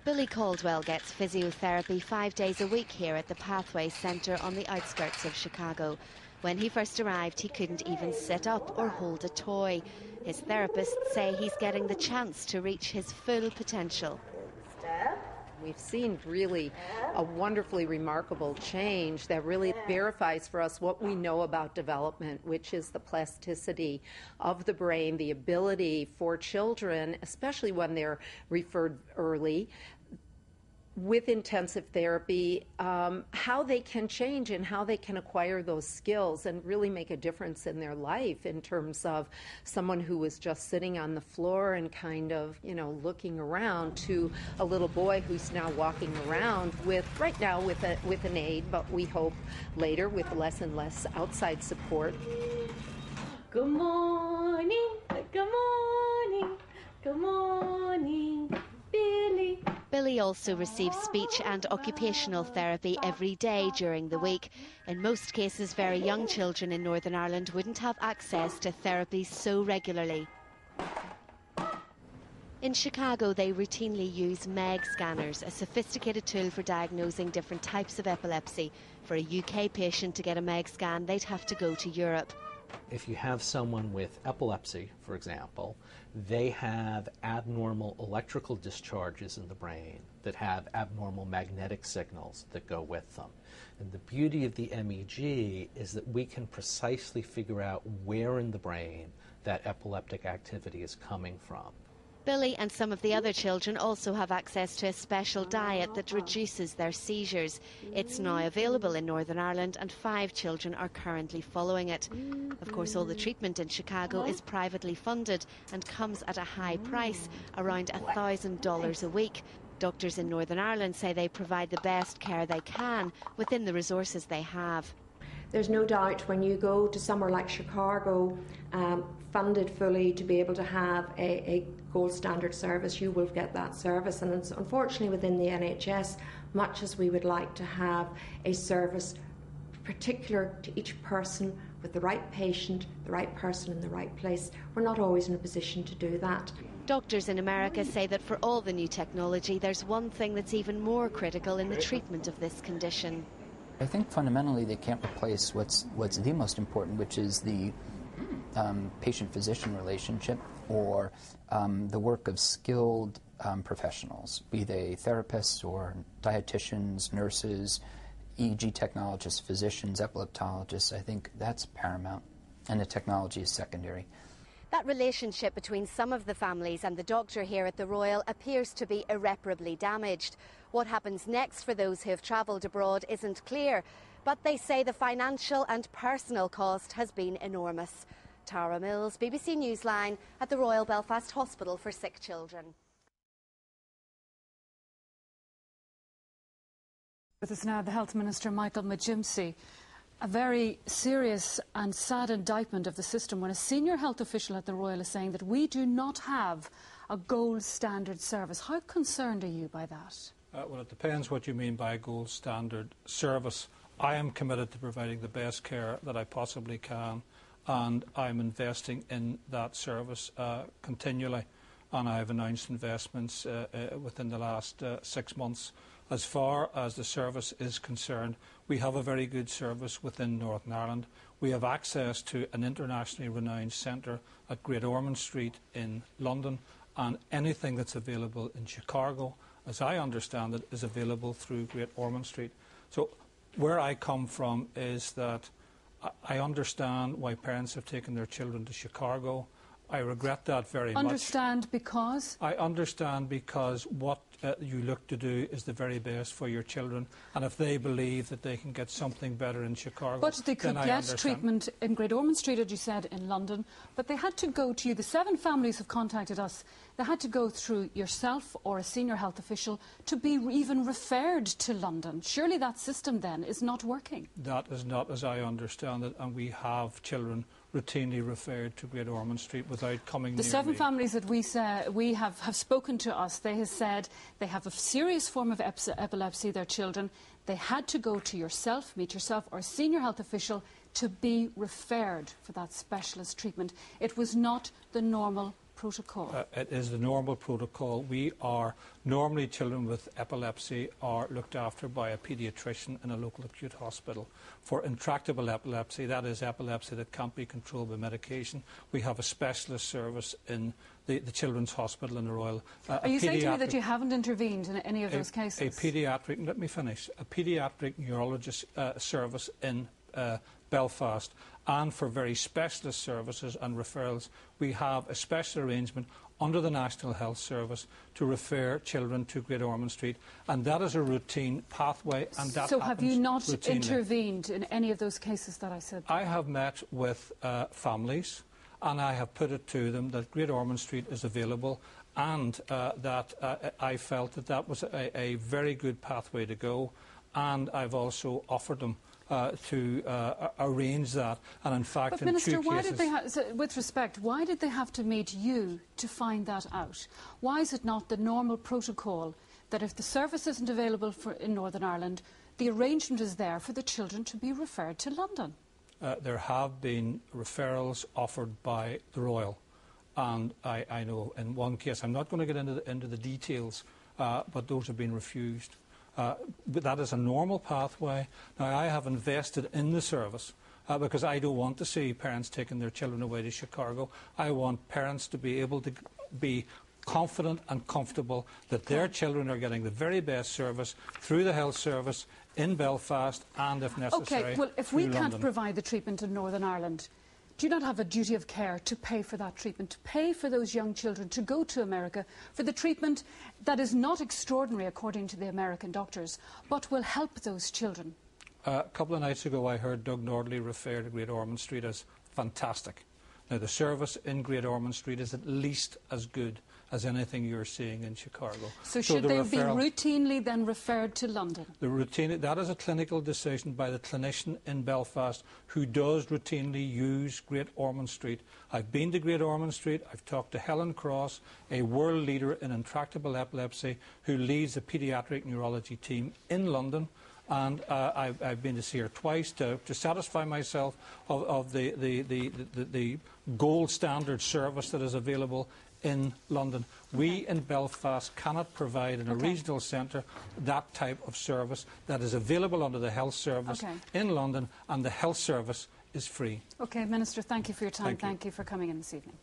Billy Caldwell gets physiotherapy 5 days a week here at the Pathway Centre on the outskirts of Chicago. When he first arrived, he couldn't even sit up or hold a toy. His therapists say he's getting the chance to reach his full potential. We've seen really a wonderfully remarkable change that really verifies for us what we know about development, which is the plasticity of the brain, the ability for children, especially when they're referred early, with intensive therapy, how they can change and how they can acquire those skills and really make a difference in their life in terms of someone who was just sitting on the floor and kind of, looking around to a little boy who's now walking around right now with an aid, but we hope later with less and less outside support. Good morning, good morning, good morning, Billy. Billy also receives speech and occupational therapy every day during the week. In most cases, very young children in Northern Ireland wouldn't have access to therapy so regularly. In Chicago, they routinely use MEG scanners, a sophisticated tool for diagnosing different types of epilepsy. For a UK patient to get a MEG scan, they'd have to go to Europe. If you have someone with epilepsy, for example, they have abnormal electrical discharges in the brain that have abnormal magnetic signals that go with them. And the beauty of the MEG is that we can precisely figure out where in the brain that epileptic activity is coming from. Billy and some of the other children also have access to a special diet that reduces their seizures. It's now available in Northern Ireland and 5 children are currently following it. Of course, all the treatment in Chicago is privately funded and comes at a high price, around $1,000 a week. Doctors in Northern Ireland say they provide the best care they can within the resources they have. There's no doubt when you go to somewhere like Chicago, funded fully to be able to have a gold standard service, you will get that service. And it's unfortunately within the NHS, much as we would like to have a service particular to each person with the right patient, the right person in the right place, we're not always in a position to do that. Doctors in America say that for all the new technology, there's one thing that's even more critical in the treatment of this condition. I think fundamentally they can't replace what's the most important, which is the patient-physician relationship, or the work of skilled professionals, be they therapists or dietitians, nurses, EEG technologists, physicians, epileptologists. I think that's paramount, and the technology is secondary. That relationship between some of the families and the doctor here at the Royal appears to be irreparably damaged. What happens next for those who have travelled abroad isn't clear, but they say the financial and personal cost has been enormous. Tara Mills, BBC Newsline at the Royal Belfast Hospital for Sick Children. With us now, the Health Minister, Michael McGimpsey. A very serious and sad indictment of the system when a senior health official at the Royal is saying that we do not have a gold standard service. How concerned are you by that? Well, it depends what you mean by a gold standard service. I am committed to providing the best care that I possibly can, and I'm investing in that service continually. And I have announced investments within the last 6 months. As far as the service is concerned, we have a very good service within Northern Ireland. We have access to an internationally renowned centre at Great Ormond Street in London, and anything that's available in Chicago, as I understand it, is available through Great Ormond Street. So where I come from is that I understand why parents have taken their children to Chicago. I regret that very much. Understand because? I understand because what you look to do is the very best for your children, and if they believe that they can get something better in Chicago, but they could get treatment in Great Ormond Street, as you said, in London, but they had to go to you. The 7 families have contacted us. They had to go through yourself or a senior health official to be even referred to London. Surely that system then is not working. That is not as I understand it, and we have children routinely referred to Great Ormond Street without coming near me. The 7 families that we have spoken to us, they have said they have a serious form of epilepsy, their children. They had to go to yourself, meet yourself or a senior health official to be referred for that specialist treatment. It was not the normal protocol? It is the normal protocol. We are normally, children with epilepsy are looked after by a paediatrician in a local acute hospital. For intractable epilepsy, that is epilepsy that can't be controlled by medication, we have a specialist service in the Children's Hospital in the Royal. Are you saying to me that you haven't intervened in any of those cases? Let me finish. A paediatric neurologist service in Belfast, and for very specialist services and referrals, we have a special arrangement under the National Health Service to refer children to Great Ormond Street, and that is a routine pathway, and that So have you not routinely. Intervened in any of those cases that I said? I have met with families, and I have put it to them that Great Ormond Street is available, and that I felt that that was a very good pathway to go, and I've also offered them to arrange that, and in fact, but in Minister, two why cases, did they with respect, why did they have to meet you to find that out? Why is it not the normal protocol that if the service isn't available in Northern Ireland, the arrangement is there for the children to be referred to London? There have been referrals offered by the Royal, and I know in one case, I'm not going to get into the details, but those have been refused. But that is a normal pathway. Now, I have invested in the service because I don't want to see parents taking their children away to Chicago. I want parents to be able to be confident and comfortable that their children are getting the very best service through the health service in Belfast and, if necessary, OK, well, if we through can't London. provide the treatment in Northern Ireland, do you not have a duty of care to pay for that treatment, to pay for those young children to go to America for the treatment that is not extraordinary, according to the American doctors, but will help those children? A couple of nights ago, I heard Doug Nordley refer to Great Ormond Street as fantastic. Now, the service in Great Ormond Street is at least as good as anything you're seeing in Chicago. So should they be routinely then referred to London? That is a clinical decision by the clinician in Belfast who does routinely use Great Ormond Street. I've been to Great Ormond Street. I've talked to Helen Cross, a world leader in intractable epilepsy, who leads the paediatric neurology team in London. And I've been to see her twice to satisfy myself of the gold standard service that is available in London. We in Belfast cannot provide in a regional centre that type of service that is available under the health service in London, and the health service is free. OK, Minister, thank you for your time. Thank you for coming in this evening.